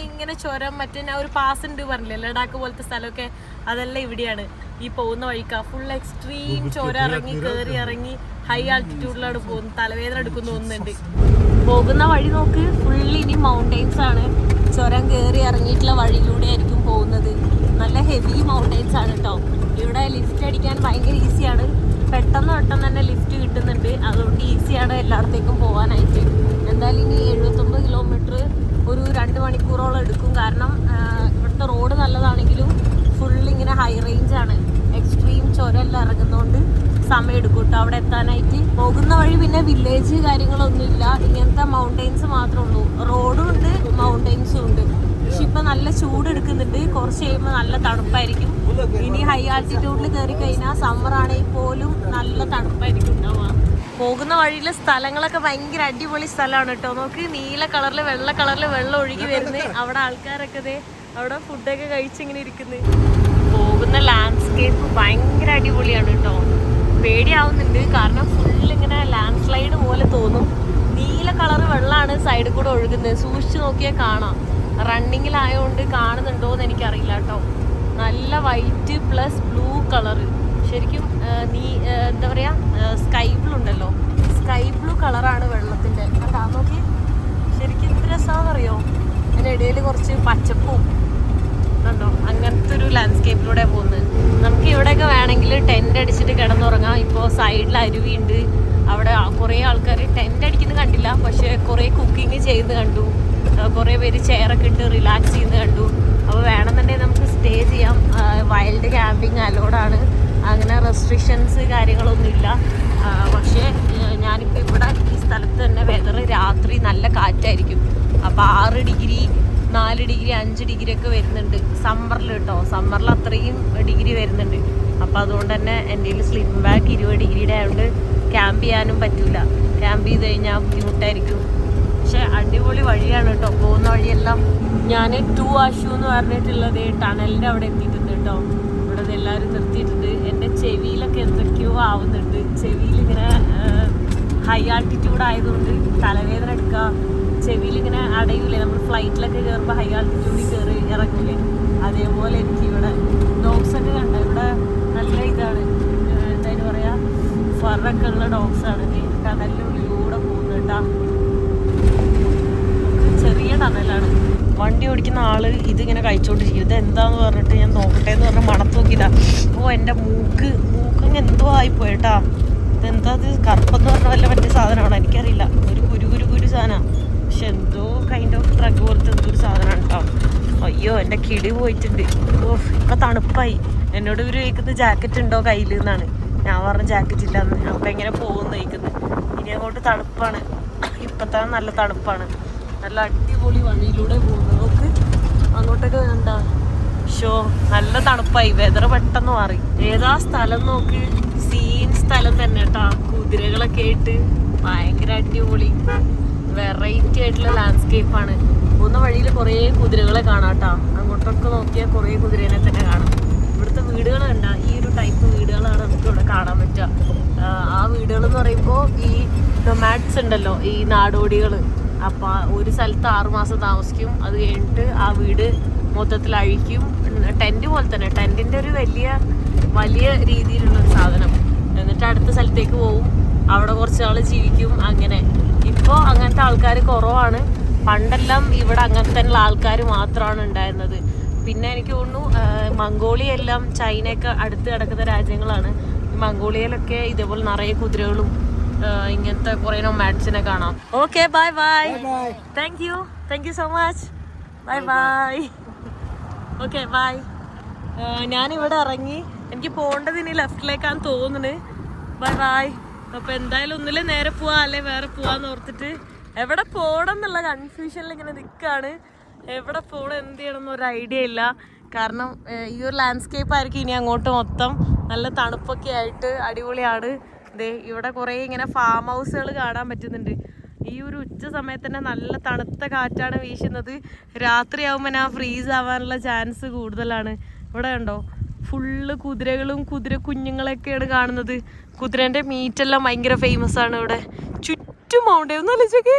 ഇങ്ങനെ ചുരം, മറ്റേ ഞാൻ ഒരു പാസ് ഉണ്ട് പറഞ്ഞില്ലേ, ലഡാക്ക് പോലത്തെ സ്ഥലമൊക്കെ, അതെല്ലാം ഇവിടെയാണ്. ഈ പോകുന്ന വഴിക്കാ ഫുൾ എക്സ്ട്രീം ചുരം ഇറങ്ങി ഹൈ ആൾട്ടിറ്റ്യൂഡിലാണ് പോകുന്നത്. തലവേദന എടുക്കുന്ന തോന്നുന്നുണ്ട്. പോകുന്ന വഴി നോക്ക്, ഫുള്ള് ഇനി മൗണ്ടെയ്ൻസ് ആണ്. ചുരം കയറി ഇറങ്ങിയിട്ടുള്ള വഴിയിലൂടെ ആയിരിക്കും പോകുന്നത്. നല്ല ഹെവി മൗണ്ടെയ്ൻസ് ആണ് കേട്ടോ. ഇവിടെ ലിഫ്റ്റ് അടിക്കാൻ ഭയങ്കര ഈസിയാണ്. പെട്ടെന്ന് തന്നെ ലിഫ്റ്റ് കിട്ടുന്നുണ്ട്. അതുകൊണ്ട് ഈസിയാണ് എല്ലായിടത്തേക്കും പോകാനായിട്ട്. എന്തായാലും ഇനി 79 കിലോമീറ്റർ ഒരു 2 മണിക്കൂറോളം എടുക്കും. കാരണം ഇവിടുത്തെ റോഡ് നല്ലതാണെങ്കിലും ഫുള്ളിങ്ങനെ ഹൈ റേഞ്ച് ആണ്. എക്സ്ട്രീം ചുരമെല്ലാം ഇറങ്ങുന്നതുകൊണ്ട് സമയം എടുക്കും കേട്ടോ അവിടെ എത്താനായിട്ട്. പോകുന്ന വഴി പിന്നെ വില്ലേജ് കാര്യങ്ങളൊന്നുമില്ല. ഇങ്ങനത്തെ മൗണ്ടെയ്ൻസ് മാത്രമേ ഉള്ളൂ. റോഡും ഉണ്ട്, മൗണ്ടെയ്ൻസും ഉണ്ട്. പക്ഷെ ഇപ്പം നല്ല ചൂട് എടുക്കുന്നുണ്ട്. കുറച്ച് കഴിയുമ്പോൾ നല്ല തണുപ്പായിരിക്കും. ഇനി ഹൈ ആൾട്ടിറ്റ്യൂഡിൽ കയറി കഴിഞ്ഞാൽ സമ്മർ ആണെങ്കിൽ പോലും നല്ല തണുപ്പായിരിക്കും ഉണ്ടാവുക. പോകുന്ന വഴിയിലെ സ്ഥലങ്ങളൊക്കെ ഭയങ്കര അടിപൊളി സ്ഥലമാണ് കേട്ടോ. നോക്ക്, നീല കളറിൽ വെള്ള കളറിൽ വെള്ളം ഒഴുകി വരുന്നത്. അവിടെ ആൾക്കാരൊക്കെ അവിടെ ഫുഡൊക്കെ കഴിച്ചിങ്ങനെ ഇരിക്കുന്നത്. പോകുന്ന ലാൻഡ്സ്കേപ്പ് ഭയങ്കര അടിപൊളിയാണ് കേട്ടോ. പേടിയാവുന്നുണ്ട്, കാരണം ഫുള്ളിങ്ങനെ ലാൻഡ് സ്ലൈഡ് പോലെ തോന്നും. നീല കളറ് വെള്ളമാണ് സൈഡിൽ കൂടെ ഒഴുകുന്നത്. സൂക്ഷിച്ച് നോക്കിയാൽ കാണാം. റണ്ണിങ്ങിലായതുകൊണ്ട് കാണുന്നുണ്ടോയെന്ന് എനിക്കറിയില്ല കേട്ടോ. നല്ല വൈറ്റ് പ്ലസ് ബ്ലൂ കളറ്. ശരിക്കും എന്താ പറയുക, സ്കൈ ബ്ലൂ ഉണ്ടല്ലോ, സ്കൈ ബ്ലൂ കളറാണ് വെള്ളത്തിൻ്റെ. കണ്ടാ നോക്കി, ശരിക്കും എന്ത് രസമാണെന്നറിയോ. അതിനിടയിൽ കുറച്ച് പച്ചപ്പും കണ്ടോ. അങ്ങനത്തെ ഒരു ലാൻഡ്സ്കേപ്പിലൂടെ പോകുന്നത്. നമുക്ക് ഇവിടെയൊക്കെ വേണമെങ്കിൽ ടെൻ്റ് അടിച്ചിട്ട് കിടന്നുറങ്ങാം. ഇപ്പോൾ സൈഡിൽ അരുവിയുണ്ട്. അവിടെ കുറേ ആൾക്കാർ ടെൻ്റ് അടിക്കുന്നത് കണ്ടില്ല, പക്ഷേ കുറേ കുക്കിംഗ് ചെയ്യുന്നത് കണ്ടു. കുറേ പേര് ചെയറൊക്കെ ഇട്ട് റിലാക്സ് ചെയ്യുന്നത് കണ്ടു. അപ്പോൾ വേണമെന്നുണ്ടെങ്കിൽ നമുക്ക് സ്റ്റേ ചെയ്യാം. വൈൽഡ് ക്യാമ്പിങ് അലോഡാണ്. അങ്ങനെ റെസ്ട്രിക്ഷൻസ് കാര്യങ്ങളൊന്നുമില്ല. പക്ഷേ ഞാനിപ്പോൾ ഇവിടെ ഈ സ്ഥലത്ത് തന്നെ വെതർ രാത്രി നല്ല കാറ്റായിരിക്കും. അപ്പോൾ 6 ഡിഗ്രി 4 ഡിഗ്രി 5 ഡിഗ്രി ഒക്കെ വരുന്നുണ്ട് സമ്മറിൽ കേട്ടോ. സമ്മറിൽ അത്രയും ഡിഗ്രി വരുന്നുണ്ട്. അപ്പോൾ അതുകൊണ്ട് തന്നെ എൻ്റെ കയ്യിൽ സ്ലിപ്പിംഗ് ബാഗ് 20 ഡിഗ്രിയുടെ ആയതുകൊണ്ട് ക്യാമ്പ് ചെയ്യാനും പറ്റില്ല. ക്യാമ്പ് ചെയ്ത് കഴിഞ്ഞാൽ ബുദ്ധിമുട്ടായിരിക്കും. പക്ഷെ അടിപൊളി വഴിയാണ് കേട്ടോ. പോകുന്ന വഴിയെല്ലാം ഞാൻ 2 ആഷു എന്ന് പറഞ്ഞിട്ടുള്ളത് ടണലിൻ്റെ അവിടെ എത്തിയിട്ടുണ്ട് കേട്ടോ. ഇവിടെ എല്ലാവരും നിർത്തിയിട്ടുണ്ട്. എൻ്റെ ചെവിയിലൊക്കെ എന്തൊക്കെയോ ആവുന്നുണ്ട്. ചെവിയിലിങ്ങനെ ഹൈ ആൾട്ടിറ്റ്യൂഡ് ആയതുകൊണ്ട് തലവേദന എടുക്കുക. ചെവിയിലിങ്ങനെ അടയൂലേ, നമ്മൾ ഫ്ലൈറ്റിലൊക്കെ കയറുമ്പോൾ ഹൈ ആൾട്ടിറ്റ്യൂഡിൽ കയറി ഇറങ്ങില്ലേ, അതേപോലെ എനിക്ക് ഇവിടെ ഡോഗ്സൊക്കെ കണ്ട. ഇവിടെ നല്ല ഇതാണ്, എന്തായാലും പറയാ, ഫറൊക്കെ ഉള്ള ഡോഗ്സാണ്. ടണലിനുള്ളിലൂടെ പോകുന്നത് കേട്ടോ. ചെറിയ ടണലാണ്. വണ്ടി ഓടിക്കുന്ന ആള് ഇതിങ്ങനെ കഴിച്ചോണ്ടിരിക്കും. ഇത് എന്താന്ന് പറഞ്ഞിട്ട് ഞാൻ നോക്കട്ടെ എന്ന് പറഞ്ഞാൽ മണത്ത് നോക്കിയതാ. ഓ, എൻ്റെ മൂക്കങ്ങ് എന്തോ ആയിപ്പോയിട്ടാ. ഇതെന്താ ഇത്, കറുപ്പെന്ന് പറഞ്ഞാൽ വല്ല മറ്റേ സാധനമാണോ എനിക്കറിയില്ല. ഒരു കുരു സാധനമാണ്. പക്ഷെ എന്തോ കൈൻഡ് ഓഫ് ഡ്രഗ് പോലത്തെ എന്തോ ഒരു സാധനമാണ് കേട്ടോ. അയ്യോ എൻ്റെ കിളി പോയിട്ടുണ്ട്. ഓ ഇപ്പൊ തണുപ്പായി. എന്നോട് ഇവര് ചോദിക്കുന്നത് ജാക്കറ്റ് ഉണ്ടോ കയ്യിൽ എന്നാണ്. ഞാൻ പറഞ്ഞ ജാക്കറ്റ് ഇല്ലാന്ന്. അപ്പൊ എങ്ങനെ പോകുന്നു ചോദിക്കുന്നത്. ഇനി അങ്ങോട്ട് തണുപ്പാണ്. ഇപ്പത്തെ നല്ല തണുപ്പാണ്. നല്ല അടിപൊളി വഴിയിലൂടെ പോകുന്നത്. നോക്ക് അങ്ങോട്ടൊക്കെ വേണ്ട. ഷോ നല്ല തണുപ്പായി. വെതർ പെട്ടെന്ന് മാറി. ഏതാ സ്ഥലം നോക്ക്. സീൻ സ്ഥലം തന്നെ കേട്ടാ. കുതിരകളൊക്കെ ആയിട്ട് ഭയങ്കര അടിപൊളി വെറൈറ്റി ആയിട്ടുള്ള ലാൻഡ്സ്കേപ്പാണ്. പോകുന്ന വഴിയിൽ കുറേ കുതിരകളെ കാണാട്ടാ. അങ്ങോട്ടൊക്കെ നോക്കിയാൽ കുറേ കുതിരേനെ തന്നെ കാണാം. ഇവിടുത്തെ വീടുകൾ കണ്ട ഈ ഒരു ടൈപ്പ് വീടുകളാണ് നമുക്ക് ഇവിടെ കാണാൻ പറ്റുക. ആ വീടുകൾ എന്ന് പറയുമ്പോൾ ഈ നൊമാഡ്സ് ഉണ്ടല്ലോ, ഈ നാടോടികൾ. അപ്പം ഒരു സ്ഥലത്ത് 6 മാസം താമസിക്കും. അത് കഴിഞ്ഞിട്ട് ആ വീട് മൊത്തത്തിൽ അഴിക്കും. ടെൻറ്റ് പോലെ തന്നെ, ടെൻറ്റിൻ്റെ ഒരു വലിയ രീതിയിലുള്ളൊരു സാധനം. എന്നിട്ട് അടുത്ത സ്ഥലത്തേക്ക് പോവും. അവിടെ കുറച്ച് നാൾ ജീവിക്കും. അങ്ങനെ ഇപ്പോൾ അങ്ങനത്തെ ആൾക്കാർ കുറവാണ്. പണ്ടെല്ലാം ഇവിടെ അങ്ങനത്തെ ആൾക്കാർ മാത്രമാണ് ഉണ്ടായിരുന്നത്. പിന്നെ എനിക്ക് തോന്നുന്നു മംഗോളിയ എല്ലാം ചൈനയൊക്കെ അടുത്ത് കിടക്കുന്ന രാജ്യങ്ങളാണ്. മംഗോളിയയിലൊക്കെ ഇതേപോലെ നിറയെ കുതിരകളും ഇങ്ങനത്തെ കുറേ നൊമാഡ്സിനെ കാണാം. Okay bye bye. Thank you so much. Bye bye. Okay bye. ഞാനിവിടെ ഇറങ്ങി. എനിക്ക് പോകേണ്ടത് ഇനി ലെഫ്റ്റിലേക്കാണ് തോന്നുന്നത്. Bye bye. അപ്പോൾ എന്തായാലും ഒന്നില്ലേ നേരെ പോവാ അല്ലെ വേറെ പോവാന്ന് ഓർത്തിട്ട് എവിടെ പോകണം എന്നുള്ള കൺഫ്യൂഷനിൽ ഇങ്ങനെ നിൽക്കുകയാണ്. എവിടെ പോകണം എന്ത് ചെയ്യണം എന്നൊരു ഐഡിയ ഇല്ല. കാരണം ഈ ഒരു ലാൻഡ്സ്കേപ്പ് ആയിരിക്കും ഇനി അങ്ങോട്ട് മൊത്തം. നല്ല തണുപ്പൊക്കെ ആയിട്ട് അടിപൊളിയാണ്. ദേ ഇവിടെ കുറേ ഇങ്ങനെ ഫാം ഹൗസുകൾ കാണാൻ പറ്റുന്നുണ്ട്. ഈ ഒരു ഉച്ച സമയത്ത് തന്നെ നല്ല തണുത്ത കാറ്റാണ് വീശുന്നത്. രാത്രിയാകുമ്പോൾ ഞാൻ ഫ്രീസ് ആവാനുള്ള ചാൻസ് കൂടുതലാണ്. ഇവിടെ കണ്ടോ ഫുള്ള് കുതിരകളും കുതിര കുഞ്ഞുങ്ങളൊക്കെയാണ് കാണുന്നത്. കുതിരേൻ്റെ മീറ്റെല്ലാം ഭയങ്കര ഫേമസ് ആണ് ഇവിടെ. ചുറ്റും മൗണ്ടെയിൻ ഒന്നും ആലോചിച്ചോക്ക്.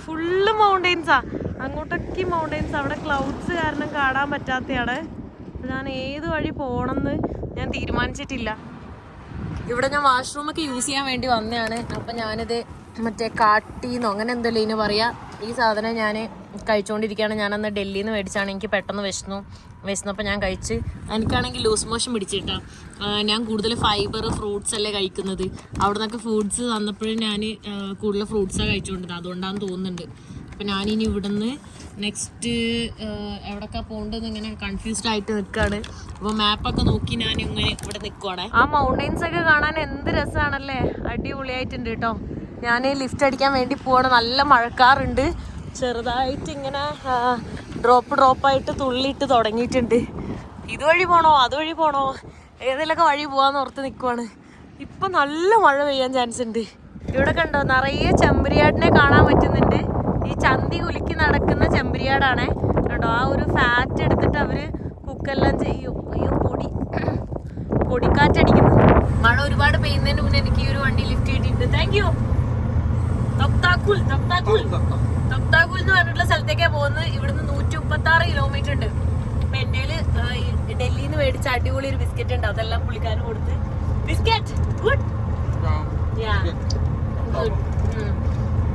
ഫുള്ള് മൗണ്ടെയിൻസാ. അങ്ങോട്ടൊക്കെ മൗണ്ടെയിൻസ്. അവിടെ ക്ലൗഡ്സ് കാരണം കാണാൻ പറ്റാത്തതാണ്. ഞാൻ ഏത് വഴി പോകണമെന്ന് ഞാൻ തീരുമാനിച്ചിട്ടില്ല. ഇവിടെ ഞാൻ വാഷ്റൂമൊക്കെ യൂസ് ചെയ്യാൻ വേണ്ടി വന്നതാണ്. അപ്പം ഞാനിത് മറ്റേ കാട്ടീന്നോ അങ്ങനെ എന്തല്ലോ ഇതിന് പറയാം. ഈ സാധനം ഞാൻ കഴിച്ചുകൊണ്ടിരിക്കുകയാണ്. ഞാനന്ന് ഡൽഹിയിൽ നിന്ന് മേടിച്ചാണ്. എനിക്ക് പെട്ടെന്ന് വിശന്നപ്പോൾ ഞാൻ കഴിച്ച്. എനിക്കാണെങ്കിൽ ലൂസ് മോഷൻ പിടിച്ചിട്ടാ. ഞാൻ കൂടുതൽ ഫൈബർ ഫ്രൂട്ട്സ് അല്ലേ കഴിക്കുന്നത്. അവിടെ നിന്നൊക്കെ ഫ്രൂട്ട്സ് തന്നപ്പോഴും ഞാൻ കൂടുതൽ ഫ്രൂട്ട്സാണ് കഴിച്ചുകൊണ്ടിരുന്നത്. അതുകൊണ്ടാണെന്ന് തോന്നുന്നുണ്ട്. അപ്പം ഞാനിനി ഇവിടുന്ന് നെക്സ്റ്റ് എവിടെയൊക്കെ പോകേണ്ടതെന്ന് ഇങ്ങനെ കൺഫ്യൂസ്ഡ് ആയിട്ട് നിൽക്കുകയാണ്. അപ്പോൾ മാപ്പൊക്കെ നോക്കി ഞാൻ ഇങ്ങനെ ഇവിടെ നിൽക്കുവാണേ. ആ മൗണ്ടെയിൻസ് ഒക്കെ കാണാൻ എന്ത് രസമാണല്ലേ. അടിപൊളിയായിട്ടുണ്ട് കേട്ടോ. ഞാൻ ലിഫ്റ്റ് അടിക്കാൻ വേണ്ടി പോവാണ്. നല്ല മഴക്കാറുണ്ട്. ചെറുതായിട്ട് ഇങ്ങനെ ഡ്രോപ്പായിട്ട് തുള്ളിയിട്ട് തുടങ്ങിയിട്ടുണ്ട്. ഇതുവഴി പോകണോ അതുവഴി പോകണോ ഏതെങ്കിലുമൊക്കെ വഴി പോകാമെന്ന് ഓർത്ത് നിൽക്കുവാണ്. ഇപ്പം നല്ല മഴ പെയ്യാൻ ചാൻസ് ഉണ്ട്. ഇവിടെ കണ്ടോ നിറയെ ചെമ്പരിയാടിനെ കാണാൻ പറ്റുന്നുണ്ട്. ഈ ചന്തി കുലുക്കി നടക്കുന്ന ചെമ്പരിയാടാണേ കേട്ടോ. ആ ഒരു ഫാറ്റ് എടുത്തിട്ട് അവർ കുക്കെല്ലാം ചെയ്യും. അയ്യോ പൊടിക്കാറ്റടിക്കുന്നു. മഴ ഒരുപാട് പെയ്യുന്നതിന് മുന്നേ എനിക്ക് ഈ ഒരു വണ്ടി ലിഫ്റ്റ് കിട്ടിയിട്ടുണ്ട്. Thank you. തക്താക്കുൽ എന്ന് പറഞ്ഞിട്ടുള്ള സ്ഥലത്തേക്കാണ് പോകുന്നത്. ഇവിടുന്ന് 136 കിലോമീറ്റർ ഉണ്ട്. അപ്പം എൻ്റെ ഡൽഹിയിൽ നിന്ന് മേടിച്ച അടിപൊളി ഒരു ബിസ്ക്കറ്റ് ഉണ്ട്. അതെല്ലാം പുള്ളിക്കാരൻ കൊടുത്ത്. Biscuit good.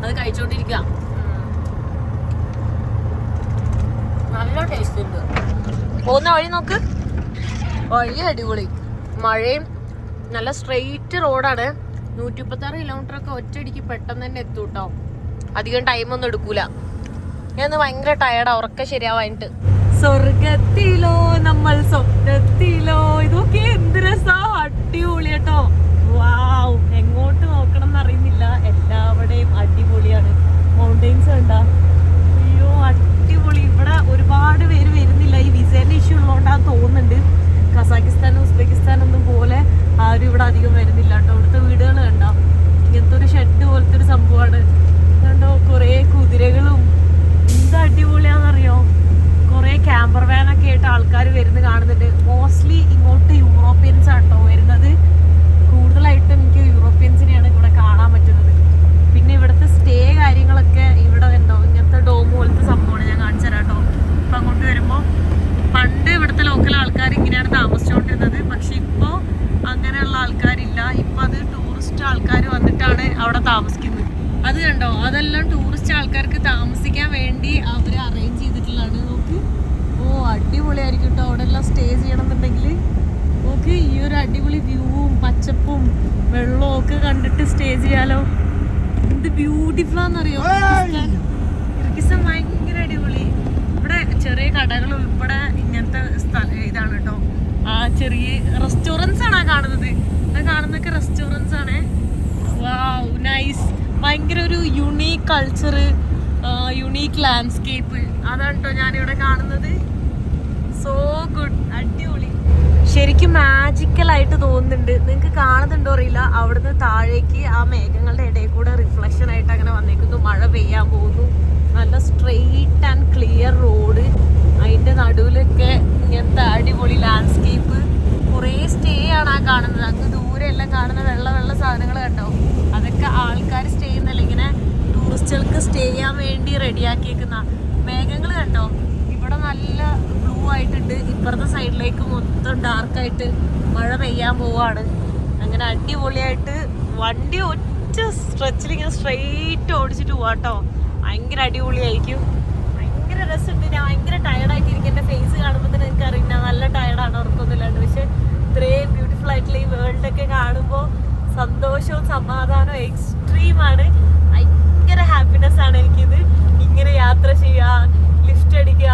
അത് കഴിച്ചോണ്ടിരിക്കുക. നല്ല ടേസ്റ്റ് ഉണ്ട്. പോകുന്ന വഴി നോക്ക്. വഴി അടിപൊളി. മഴയും നല്ല സ്ട്രെയിറ്റ് റോഡാണ്. 136 കിലോമീറ്റർ ഒക്കെ ഒറ്റയടിക്ക് പെട്ടെന്ന് തന്നെ എത്തും കേട്ടോ. അധികം ടൈമൊന്നും എടുക്കൂല. ഞാൻ ഭയങ്കര ടയർഡാ. ഉറക്കം ശരിയാവാനിട്ട്. സ്വർഗത്തിലോ നമ്മൾ സ്വപ്നത്തിലോ. ഇതൊക്കെ എന്ത് രസാ. അടിപൊളി കേട്ടോ. വാവ്. എങ്ങോട്ട് നോക്കണം എന്നറിയുന്നില്ല. എല്ലാവരുടെയും അടിപൊളിയാണ്. മൗണ്ടെയിൻസ് കണ്ട. അയ്യോ അടിപൊളി. ഇവിടെ ഒരുപാട് പേര് വരുന്നില്ല. ഈ വിസേന്റെ ഇഷ്യൂ ഉള്ളതുകൊണ്ടാന്ന് തോന്നുന്നുണ്ട്. കസാക്കിസ്ഥാനും ഉസ്ബെക്കിസ്ഥാനൊന്നും പോലെ ആരും ഇവിടെ അധികം വരുന്നില്ല കേട്ടോ. ഇവിടുത്തെ വീടുകൾ കണ്ടോ ഇങ്ങനത്തെ ഒരു ഷെഡ് പോലത്തെ ഒരു സംഭവമാണ്. കണ്ടോ കുറേ കുതിരകളും. എന്ത് അടിപൊളിയാണെന്നറിയോ. കുറേ ക്യാമ്പർ വാനൊക്കെ ആയിട്ട് ആൾക്കാർ വരുന്നത് കാണുന്നുണ്ട്. മോസ്റ്റ്ലി ഇങ്ങോട്ട് യൂറോപ്യൻസ് ആട്ടോ വരുന്നത്. കൂടുതലായിട്ടും എനിക്ക് യൂറോപ്യൻസിനെയാണ് ഇവിടെ കാണാൻ പറ്റുന്നത്. പിന്നെ ഇവിടുത്തെ സ്റ്റേ കാര്യങ്ങളൊക്കെ ഇവിടെ ഉണ്ടോ ഇങ്ങനത്തെ ഡോം പോലത്തെ സംഭവമാണ്. ഞാൻ കാണിച്ചു തരാം കേട്ടോ. അപ്പം അങ്ങോട്ട് വരുമ്പോൾ പണ്ട് ഇവിടുത്തെ ലോക്കൽ ആൾക്കാർ ഇങ്ങനെയാണ് താമസിച്ചുകൊണ്ടിരുന്നത്. പക്ഷെ ഇപ്പോൾ അങ്ങനെയുള്ള ആൾക്കാരില്ല. ഇപ്പം അത് ടൂറിസ്റ്റ് ആൾക്കാർ വന്നിട്ടാണ് അവിടെ താമസിക്കുന്നത്. അത് കണ്ടോ അതെല്ലാം ടൂറിസ്റ്റ് ആൾക്കാർക്ക് താമസിക്കാൻ വേണ്ടി അവർ അറേഞ്ച് ചെയ്തിട്ടുള്ളതാണ്. നോക്ക്. ഓ അടിപൊളിയായിരിക്കും കേട്ടോ അവിടെ എല്ലാം സ്റ്റേ ചെയ്യണമെന്നുണ്ടെങ്കിൽ. നോക്ക് ഈ ഒരു അടിപൊളി വ്യൂവും പച്ചപ്പും വെള്ളവും ഒക്കെ കണ്ടിട്ട് സ്റ്റേ ചെയ്യാലോ. എന്ത് ബ്യൂട്ടിഫുൾ ആണെന്നറിയോ. കിർഗിസ്ഥാൻ ഭയങ്കര അടിപൊളി. ഇവിടെ ചെറിയ കടകൾ ഉൾപ്പെടെ ഇങ്ങനത്തെ ഇതാണ് കേട്ടോ. ആ ചെറിയ റെസ്റ്റോറൻറ്റ്സ് ആണ് ആ കാണുന്നത്. ആ കാണുന്നൊക്കെ റെസ്റ്റോറൻറ്റ്സ് ആണ്. Wow nice. ഭയങ്കര ഒരു യുണീക്ക് കൾച്ചർ, യുണീക്ക് ലാൻഡ്സ്കേപ്പ് അതാണ് കേട്ടോ ഞാനിവിടെ കാണുന്നത്. സോ ഗുഡ്, അടിപൊളി. ശരിക്കും മാജിക്കലായിട്ട് തോന്നുന്നുണ്ട്. നിങ്ങൾക്ക് കാണുന്നുണ്ടോ അറിയില്ല, അവിടുന്ന് താഴേക്ക് ആ മേഘങ്ങളുടെ ഇടയിൽ കൂടെ റിഫ്ലക്ഷൻ ആയിട്ട് അങ്ങനെ വന്നേക്കുന്നു. മഴ പെയ്യാൻ പോകുന്നു. നല്ല സ്ട്രെയിറ്റ് ആൻഡ് ക്ലിയർ റോഡ്, അതിൻ്റെ നടുവിലൊക്കെ ഇങ്ങനത്തെ അടിപൊളി ലാൻഡ്സ്കേപ്പ്. കുറേ സ്റ്റേ ആണ് ആ കാണുന്നത്. അങ്ങ് ദൂരെ എല്ലാം കാണുന്ന വെള്ള സാധനങ്ങൾ കണ്ടോ, അതൊക്കെ ആൾക്കാർ സ്റ്റേ ചെയ്യുന്നല്ല, ഇങ്ങനെ ടൂറിസ്റ്റുകൾക്ക് സ്റ്റേ ചെയ്യാൻ വേണ്ടി റെഡിയാക്കിയേക്കുന്ന മേഘങ്ങൾ കണ്ടോ. ഇവിടെ നല്ല ബ്ലൂ ആയിട്ടുണ്ട്, ഇപ്പുറത്തെ സൈഡിലേക്ക് മൊത്തം ഡാർക്കായിട്ട് മഴ പെയ്യാൻ പോവാണ്. അങ്ങനെ അടിപൊളിയായിട്ട് വണ്ടി ഒറ്റ സ്ട്രെച്ചിൽ ഇങ്ങനെ സ്ട്രെയിറ്റ് ഓടിച്ചിട്ട് പോവാട്ടോ. ഭയങ്കര അടിപൊളിയായിരിക്കും, ഭയങ്കര രസമുണ്ട്. ഞാൻ ഭയങ്കര ടയർഡായിട്ടിരിക്കും. എൻ്റെ ഫേസ് കാണുമ്പോൾ തന്നെ എനിക്ക് അറിയില്ല നല്ല ടയർഡാണ്, ഉറക്കൊന്നുമില്ലാണ്ട്. പക്ഷെ ഇത്രയും ബ്യൂട്ടിഫുൾ ആയിട്ടുള്ള ഈ വേൾഡൊക്കെ കാണുമ്പോൾ സന്തോഷവും സമാധാനവും എക്സ്ട്രീമാണ്. ഭയങ്കര ഹാപ്പിനെസ് ആണ് എനിക്കിത്. ഇങ്ങനെ യാത്ര ചെയ്യുക, ലിഫ്റ്റ് അടിക്കുക,